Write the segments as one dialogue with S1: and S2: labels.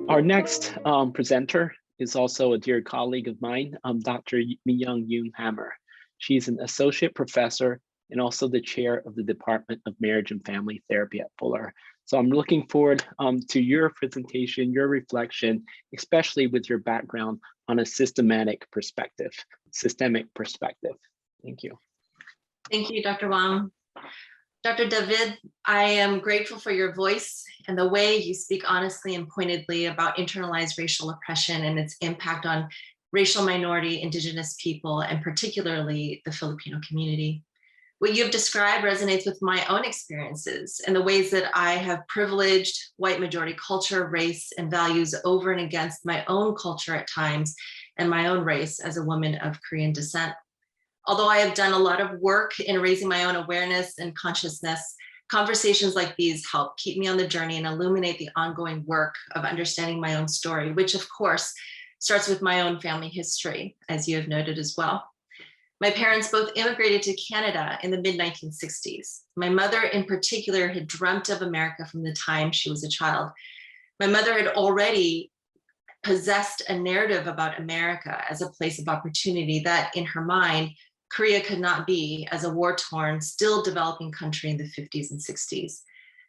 S1: Our next presenter is also a dear colleague of mine, Dr. Miyoung Yoon. She's an associate professor and also the chair of the Department of Marriage and Family Therapy at Fuller. So I'm looking forward to your presentation, your reflection, especially with your background on a systemic perspective. Thank you.
S2: Thank you, Dr. Wang. Dr. David, I am grateful for your voice and the way you speak honestly and pointedly about internalized racial oppression and its impact on racial minority, indigenous people, and particularly the Filipino community. What you've described resonates with my own experiences and the ways that I have privileged white majority culture, race, and values over and against my own culture at times and my own race as a woman of Korean descent. Although I have done a lot of work in raising my own awareness and consciousness, conversations like these help keep me on the journey and illuminate the ongoing work of understanding my own story, which of course starts with my own family history, as you have noted as well. My parents both immigrated to Canada in the mid-1960s. My mother in particular had dreamt of America from the time she was a child. My mother had already possessed a narrative about America as a place of opportunity that in her mind, Korea could not be as a war-torn, still developing country in the 50s and 60s.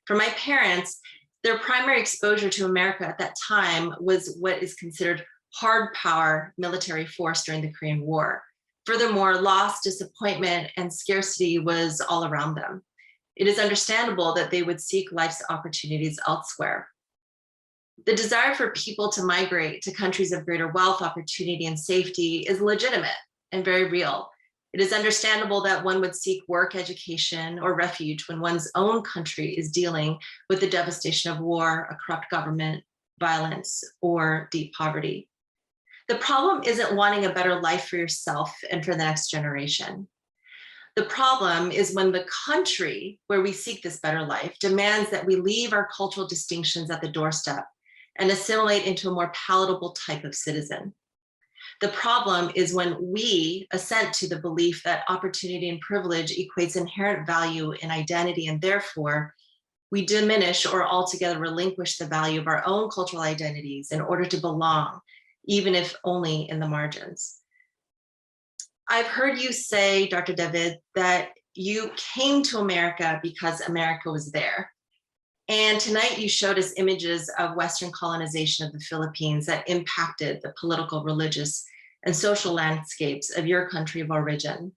S2: For my parents, their primary exposure to America at that time was what is considered hard power military force during the Korean War. Furthermore, loss, disappointment, and scarcity was all around them. It is understandable that they would seek life's opportunities elsewhere. The desire for people to migrate to countries of greater wealth, opportunity, and safety is legitimate and very real. It is understandable that one would seek work, education, or refuge when one's own country is dealing with the devastation of war, a corrupt government, violence, or deep poverty. The problem isn't wanting a better life for yourself and for the next generation. The problem is when the country where we seek this better life demands that we leave our cultural distinctions at the doorstep and assimilate into a more palatable type of citizen. The problem is when we assent to the belief that opportunity and privilege equates inherent value in identity, and therefore we diminish or altogether relinquish the value of our own cultural identities in order to belong, even if only in the margins. I've heard you say, Dr. David, that you came to America because America was there. And tonight you showed us images of Western colonization of the Philippines that impacted the political, religious, and social landscapes of your country of origin.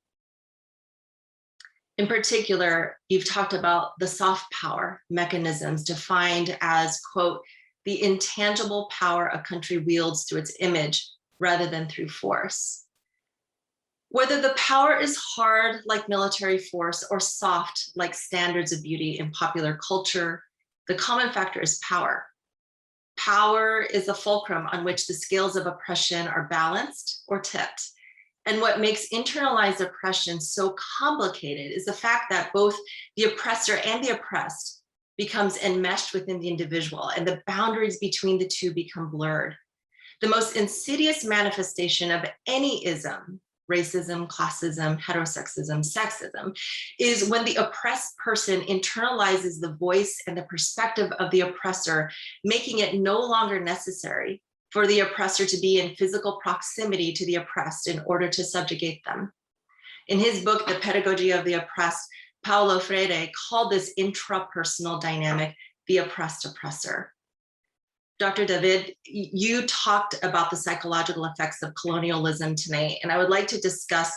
S2: In particular, you've talked about the soft power mechanisms defined as, quote, the intangible power a country wields through its image rather than through force. Whether the power is hard like military force or soft like standards of beauty in popular culture, the common factor is power. Power is the fulcrum on which the scales of oppression are balanced or tipped. And what makes internalized oppression so complicated is the fact that both the oppressor and the oppressed becomes enmeshed within the individual, and the boundaries between the two become blurred. The most insidious manifestation of any ism, racism, classism, heterosexism, sexism, is when the oppressed person internalizes the voice and the perspective of the oppressor, making it no longer necessary for the oppressor to be in physical proximity to the oppressed in order to subjugate them. In his book, The Pedagogy of the Oppressed, Paulo Freire called this intrapersonal dynamic the oppressed oppressor. Dr. David, you talked about the psychological effects of colonialism tonight, and I would like to discuss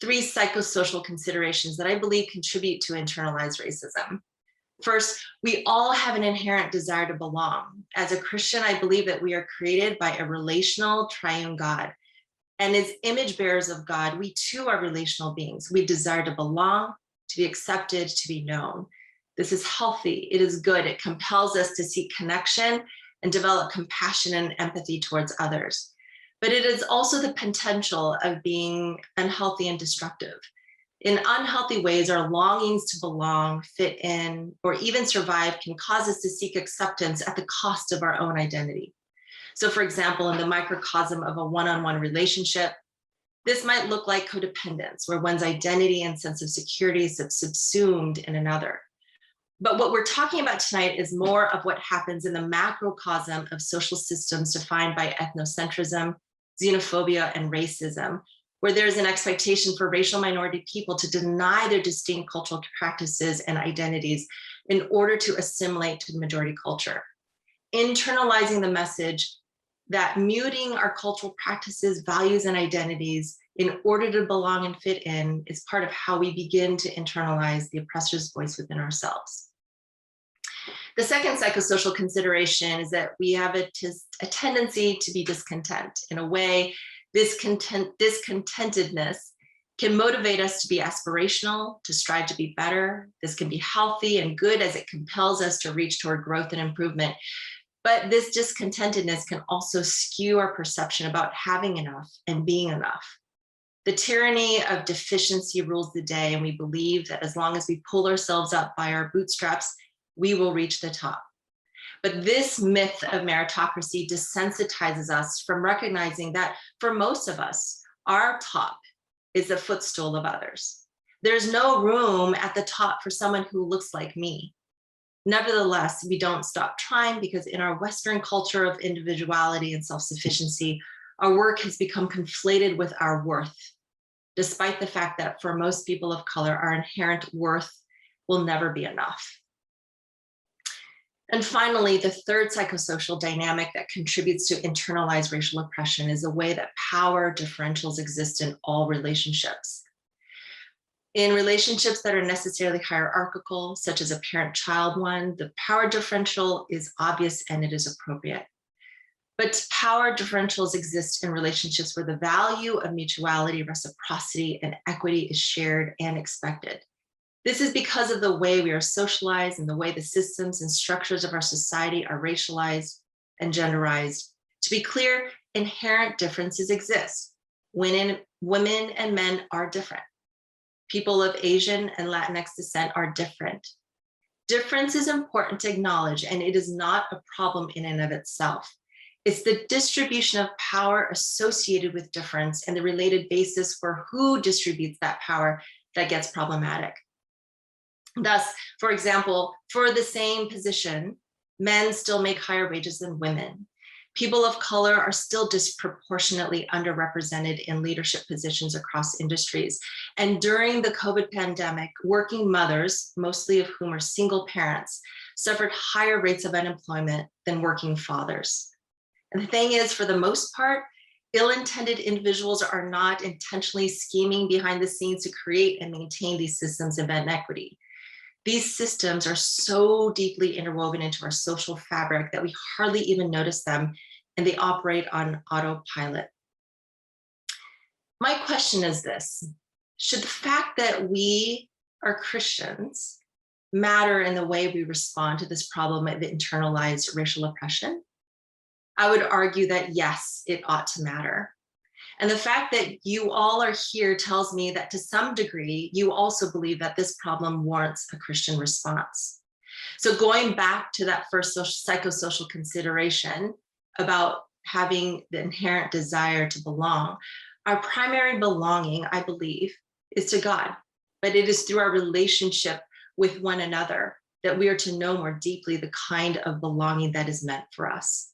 S2: 3 psychosocial considerations that I believe contribute to internalized racism. First, we all have an inherent desire to belong. As a Christian, I believe that we are created by a relational triune God. And as image bearers of God, we too are relational beings. We desire to belong, to be accepted, to be known. This is healthy, it is good, it compels us to seek connection and develop compassion and empathy towards others. But it is also the potential of being unhealthy and destructive. In unhealthy ways, our longings to belong, fit in, or even survive can cause us to seek acceptance at the cost of our own identity. So for example, in the microcosm of a one-on-one relationship, this might look like codependence, where one's identity and sense of security is subsumed in another. But what we're talking about tonight is more of what happens in the macrocosm of social systems defined by ethnocentrism, xenophobia, and racism, where there's an expectation for racial minority people to deny their distinct cultural practices and identities in order to assimilate to the majority culture. Internalizing the message that muting our cultural practices, values, and identities in order to belong and fit in is part of how we begin to internalize the oppressor's voice within ourselves. The second psychosocial consideration is that we have a tendency to be discontent. In a way, discontentedness can motivate us to be aspirational, to strive to be better. This can be healthy and good as it compels us to reach toward growth and improvement. But this discontentedness can also skew our perception about having enough and being enough. The tyranny of deficiency rules the day, and we believe that as long as we pull ourselves up by our bootstraps, we will reach the top. But this myth of meritocracy desensitizes us from recognizing that for most of us, our top is the footstool of others. There's no room at the top for someone who looks like me. Nevertheless, we don't stop trying because in our Western culture of individuality and self-sufficiency, our work has become conflated with our worth, despite the fact that for most people of color, our inherent worth will never be enough. And finally, the third psychosocial dynamic that contributes to internalized racial oppression is the way that power differentials exist in all relationships. In relationships that are necessarily hierarchical, such as a parent-child one, the power differential is obvious and it is appropriate. But power differentials exist in relationships where the value of mutuality, reciprocity, and equity is shared and expected. This is because of the way we are socialized and the way the systems and structures of our society are racialized and genderized. To be clear, inherent differences exist. Women and men are different. People of Asian and Latinx descent are different. Difference is important to acknowledge, and it is not a problem in and of itself. It's the distribution of power associated with difference and the related basis for who distributes that power that gets problematic. Thus, for example, for the same position, men still make higher wages than women. People of color are still disproportionately underrepresented in leadership positions across industries. And during the COVID pandemic, working mothers, mostly of whom are single parents, suffered higher rates of unemployment than working fathers. And the thing is, for the most part, ill-intended individuals are not intentionally scheming behind the scenes to create and maintain these systems of inequity. These systems are so deeply interwoven into our social fabric that we hardly even notice them, and they operate on autopilot. My question is this: should the fact that we are Christians matter in the way we respond to this problem of internalized racial oppression? I would argue that yes, it ought to matter. And the fact that you all are here tells me that to some degree, you also believe that this problem warrants a Christian response. So going back to that first psychosocial consideration about having the inherent desire to belong, our primary belonging, I believe, is to God, but it is through our relationship with one another that we are to know more deeply the kind of belonging that is meant for us.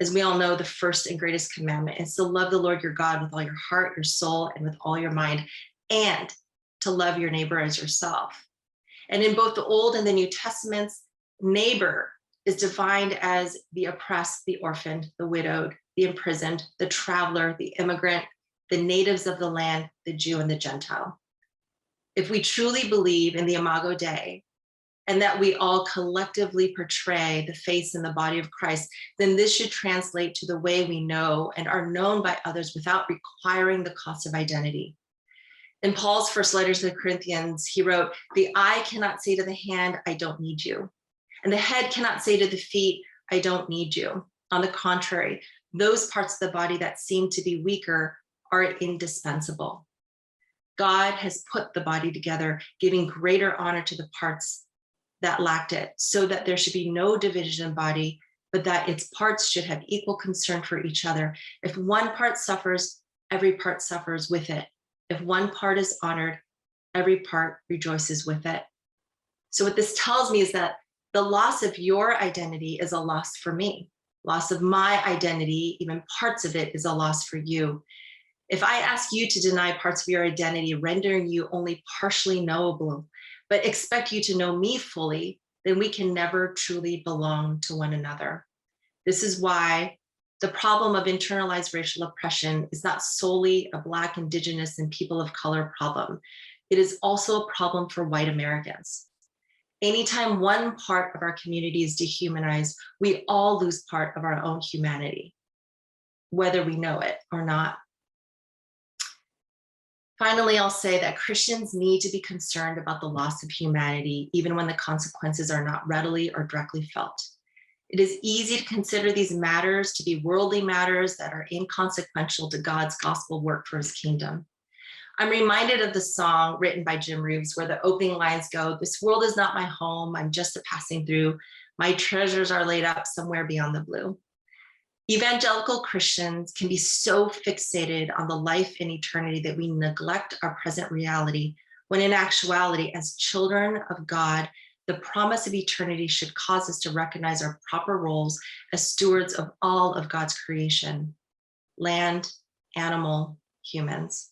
S2: As we all know, the first and greatest commandment is to love the Lord your God with all your heart, your soul, and with all your mind, and to love your neighbor as yourself. And in both the Old and the New Testaments, neighbor is defined as the oppressed, the orphaned, the widowed, the imprisoned, the traveler, the immigrant, the natives of the land, the Jew, and the Gentile. If we truly believe in the Imago Dei, and that we all collectively portray the face and the body of Christ, then this should translate to the way we know and are known by others without requiring the cost of identity. In Paul's first letter to the Corinthians, he wrote, "The eye cannot say to the hand, I don't need you. And the head cannot say to the feet, I don't need you. On the contrary, those parts of the body that seem to be weaker are indispensable. God has put the body together, giving greater honor to the parts that lacked it, so that there should be no division in body, but that its parts should have equal concern for each other. If one part suffers, every part suffers with it. If one part is honored, every part rejoices with it." So what this tells me is that the loss of your identity is a loss for me. Loss of my identity, even parts of it, is a loss for you. If I ask you to deny parts of your identity, rendering you only partially knowable, but expect you to know me fully, then we can never truly belong to one another. This is why the problem of internalized racial oppression is not solely a Black, Indigenous, and people of color problem. It is also a problem for white Americans. Anytime one part of our community is dehumanized, we all lose part of our own humanity, whether we know it or not. Finally, I'll say that Christians need to be concerned about the loss of humanity, even when the consequences are not readily or directly felt. It is easy to consider these matters to be worldly matters that are inconsequential to God's gospel work for his kingdom. I'm reminded of the song written by Jim Reeves where the opening lines go, "This world is not my home, I'm just a passing through. My treasures are laid up somewhere beyond the blue." Evangelical Christians can be so fixated on the life in eternity that we neglect our present reality, when in actuality, as children of God, the promise of eternity should cause us to recognize our proper roles as stewards of all of God's creation, land, animal, humans.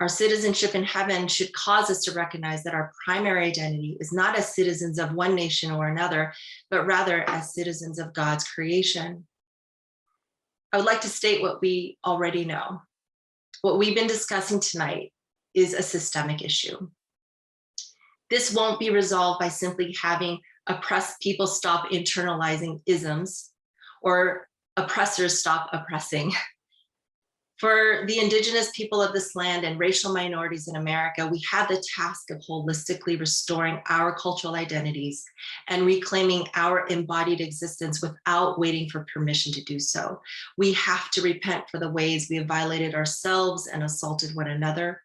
S2: Our citizenship in heaven should cause us to recognize that our primary identity is not as citizens of one nation or another, but rather as citizens of God's creation. I would like to state what we already know. What we've been discussing tonight is a systemic issue. This won't be resolved by simply having oppressed people stop internalizing isms or oppressors stop oppressing. For the Indigenous people of this land and racial minorities in America, we have the task of holistically restoring our cultural identities and reclaiming our embodied existence without waiting for permission to do so. We have to repent for the ways we have violated ourselves and assaulted one another.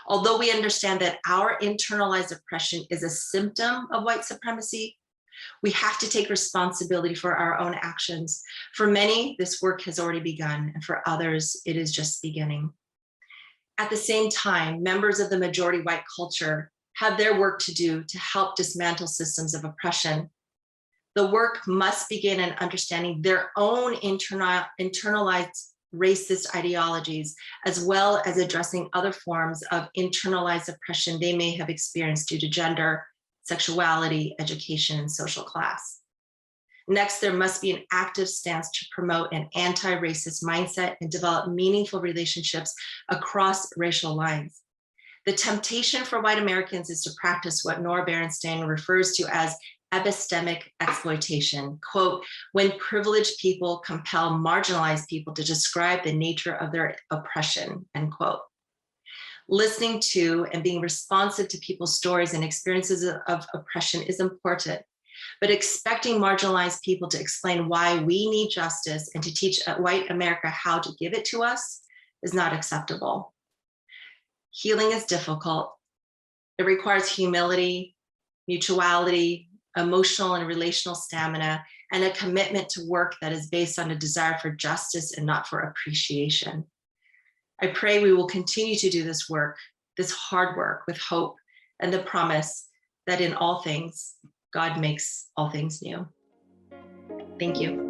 S2: Although we understand that our internalized oppression is a symptom of white supremacy, we have to take responsibility for our own actions. For many, this work has already begun, and for others, it is just beginning. At the same time, members of the majority white culture have their work to do to help dismantle systems of oppression. The work must begin in understanding their own internalized racist ideologies, as well as addressing other forms of internalized oppression they may have experienced due to gender, sexuality, education, and social class. Next, there must be an active stance to promote an anti-racist mindset and develop meaningful relationships across racial lines. The temptation for white Americans is to practice what Nora Berenstain refers to as epistemic exploitation, quote, when privileged people compel marginalized people to describe the nature of their oppression, end quote. Listening to and being responsive to people's stories and experiences of oppression is important, but expecting marginalized people to explain why we need justice and to teach white America how to give it to us is not acceptable. Healing is difficult. It requires humility, mutuality, emotional and relational stamina, and a commitment to work that is based on a desire for justice and not for appreciation. I pray we will continue to do this work, this hard work, with hope and the promise that in all things, God makes all things new. Thank you.